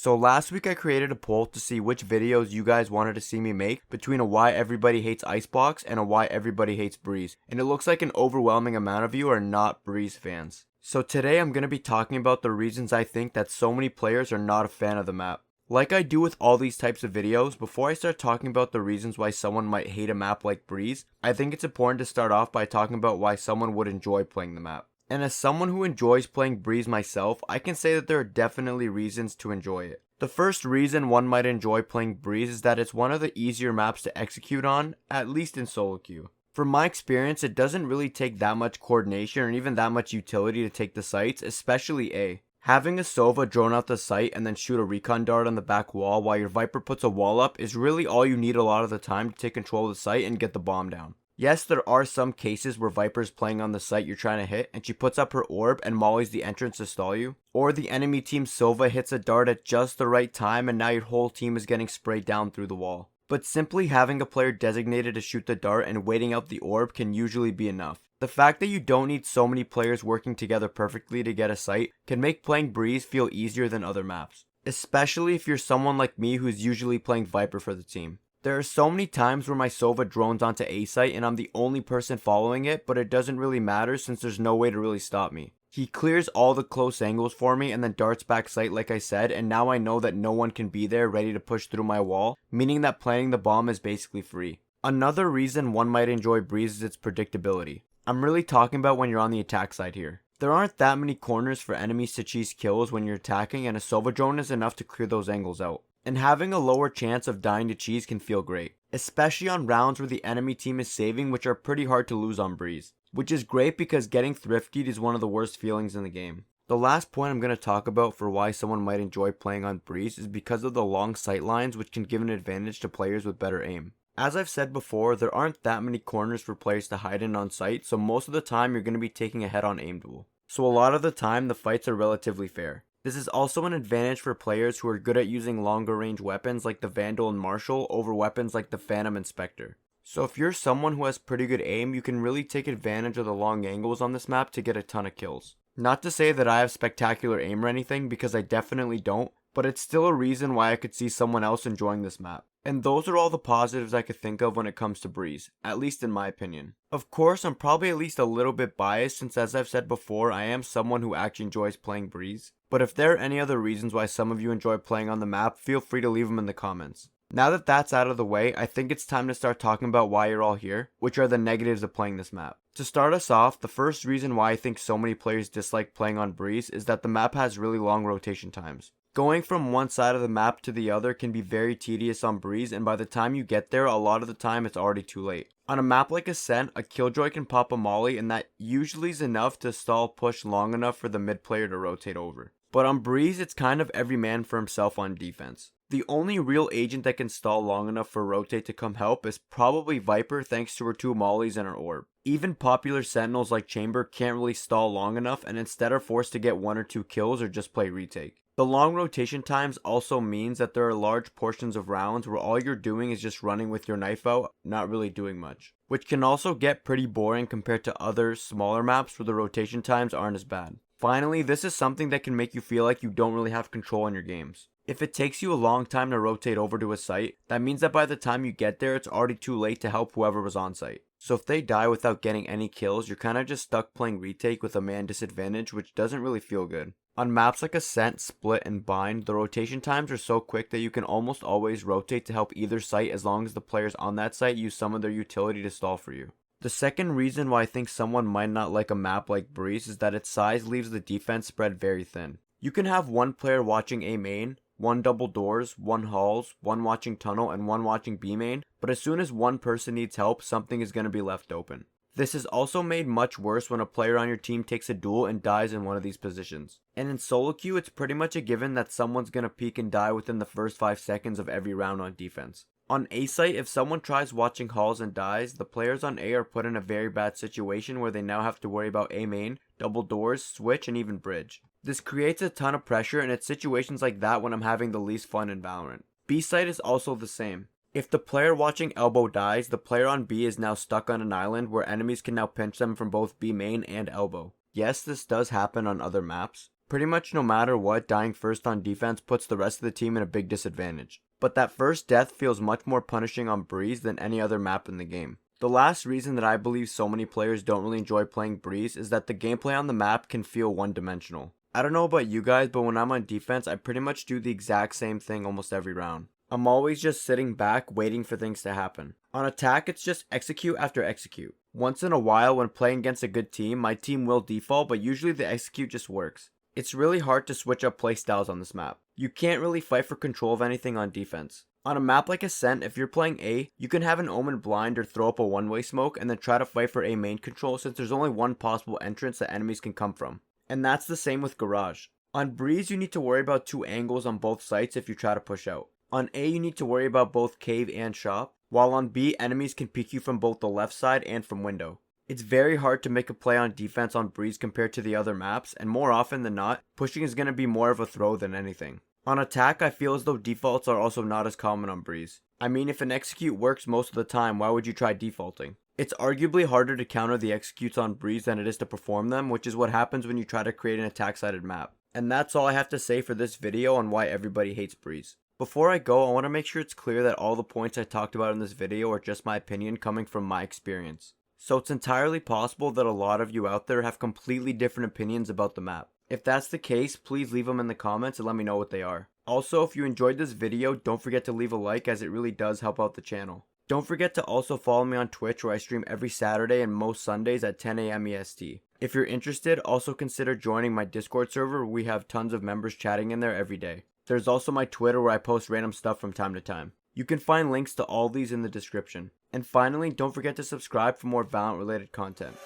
So last week I created a poll to see which videos you guys wanted to see me make between a why everybody hates Icebox and a why everybody hates Breeze. And it looks like an overwhelming amount of you are not Breeze fans. So today I'm going to be talking about the reasons I think that so many players are not a fan of the map. Like I do with all these types of videos, before I start talking about the reasons why someone might hate a map like Breeze, I think it's important to start off by talking about why someone would enjoy playing the map. And as someone who enjoys playing Breeze myself, I can say that there are definitely reasons to enjoy it. The first reason one might enjoy playing Breeze is that it's one of the easier maps to execute on, at least in solo queue. From my experience, it doesn't really take that much coordination or even that much utility to take the sites, especially A. Having a Sova drone out the site and then shoot a recon dart on the back wall while your Viper puts a wall up is really all you need a lot of the time to take control of the site and get the bomb down. Yes, there are some cases where Viper's playing on the site you're trying to hit and she puts up her orb and mollies the entrance to stall you. Or the enemy team's Sova hits a dart at just the right time and now your whole team is getting sprayed down through the wall. But simply having a player designated to shoot the dart and waiting out the orb can usually be enough. The fact that you don't need so many players working together perfectly to get a site can make playing Breeze feel easier than other maps. Especially if you're someone like me who's usually playing Viper for the team. There are so many times where my Sova drones onto A site and I'm the only person following it, but it doesn't really matter since there's no way to really stop me. He clears all the close angles for me and then darts back site like I said, and now I know that no one can be there ready to push through my wall, meaning that planting the bomb is basically free. Another reason one might enjoy Breeze is its predictability. I'm really talking about when you're on the attack side here. There aren't that many corners for enemies to cheese kills when you're attacking, and a Sova drone is enough to clear those angles out. And having a lower chance of dying to cheese can feel great, especially on rounds where the enemy team is saving, which are pretty hard to lose on Breeze. Which is great because getting thriftied is one of the worst feelings in the game. The last point I'm going to talk about for why someone might enjoy playing on Breeze is because of the long sight lines, which can give an advantage to players with better aim. As I've said before, there aren't that many corners for players to hide in on site, so most of the time you're going to be taking a head-on aim duel. So a lot of the time the fights are relatively fair. This is also an advantage for players who are good at using longer range weapons like the Vandal and Marshal over weapons like the Phantom and Spectre. So if you're someone who has pretty good aim, you can really take advantage of the long angles on this map to get a ton of kills. Not to say that I have spectacular aim or anything, because I definitely don't, but it's still a reason why I could see someone else enjoying this map. And those are all the positives I could think of when it comes to Breeze, at least in my opinion. Of course, I'm probably at least a little bit biased since, as I've said before, I am someone who actually enjoys playing Breeze. But if there are any other reasons why some of you enjoy playing on the map, feel free to leave them in the comments. Now that that's out of the way, I think it's time to start talking about why you're all here, which are the negatives of playing this map. To start us off, the first reason why I think so many players dislike playing on Breeze is that the map has really long rotation times. Going from one side of the map to the other can be very tedious on Breeze, and by the time you get there, a lot of the time it's already too late. On a map like Ascent, a Killjoy can pop a molly, and that usually is enough to stall push long enough for the mid player to rotate over. But on Breeze, it's kind of every man for himself on defense. The only real agent that can stall long enough for rotate to come help is probably Viper, thanks to her 2 mollies and her orb. Even popular sentinels like Chamber can't really stall long enough and instead are forced to get 1 or 2 kills or just play retake. The long rotation times also means that there are large portions of rounds where all you're doing is just running with your knife out, not really doing much. Which can also get pretty boring compared to other smaller maps where the rotation times aren't as bad. Finally, this is something that can make you feel like you don't really have control in your games. If it takes you a long time to rotate over to a site, that means that by the time you get there, it's already too late to help whoever was on site. So if they die without getting any kills, you're kinda just stuck playing retake with a man disadvantage, which doesn't really feel good. On maps like Ascent, Split, and Bind, the rotation times are so quick that you can almost always rotate to help either site as long as the players on that site use some of their utility to stall for you. The second reason why I think someone might not like a map like Breeze is that its size leaves the defense spread very thin. You can have one player watching A main, 1 double doors, 1 halls, 1 watching tunnel, and 1 watching B main, but as soon as one person needs help, something is going to be left open. This is also made much worse when a player on your team takes a duel and dies in one of these positions. And in solo queue, it's pretty much a given that someone's going to peek and die within the first 5 seconds of every round on defense. On A site, if someone tries watching halls and dies, the players on A are put in a very bad situation where they now have to worry about A main, double doors, switch, and even bridge. This creates a ton of pressure, and it's situations like that when I'm having the least fun in Valorant. B site is also the same. If the player watching elbow dies, the player on B is now stuck on an island where enemies can now pinch them from both B main and elbow. Yes, this does happen on other maps. Pretty much no matter what, dying first on defense puts the rest of the team in a big disadvantage. But that first death feels much more punishing on Breeze than any other map in the game. The last reason that I believe so many players don't really enjoy playing Breeze is that the gameplay on the map can feel one-dimensional. I don't know about you guys, but when I'm on defense, I pretty much do the exact same thing almost every round. I'm always just sitting back waiting for things to happen. On attack, it's just execute after execute. Once in a while, when playing against a good team, my team will default, but usually the execute just works. It's really hard to switch up playstyles on this map. You can't really fight for control of anything on defense. On a map like Ascent, if you're playing A, you can have an Omen blind or throw up a one-way smoke and then try to fight for A main control since there's only one possible entrance that enemies can come from. And that's the same with Garage. On Breeze, you need to worry about two angles on both sites if you try to push out. On A, you need to worry about both cave and shop, while on B, enemies can peek you from both the left side and from window. It's very hard to make a play on defense on Breeze compared to the other maps, and more often than not, pushing is going to be more of a throw than anything. On attack, I feel as though defaults are also not as common on Breeze. I mean, if an execute works most of the time, why would you try defaulting? It's arguably harder to counter the executes on Breeze than it is to perform them, which is what happens when you try to create an attack-sided map. And that's all I have to say for this video on why everybody hates Breeze. Before I go, I want to make sure it's clear that all the points I talked about in this video are just my opinion coming from my experience. So it's entirely possible that a lot of you out there have completely different opinions about the map. If that's the case, please leave them in the comments and let me know what they are. Also, if you enjoyed this video, don't forget to leave a like as it really does help out the channel. Don't forget to also follow me on Twitch where I stream every Saturday and most Sundays at 10 AM EST. If you're interested, also consider joining my Discord server where we have tons of members chatting in there every day. There's also my Twitter where I post random stuff from time to time. You can find links to all these in the description. And finally, don't forget to subscribe for more Valorant related content.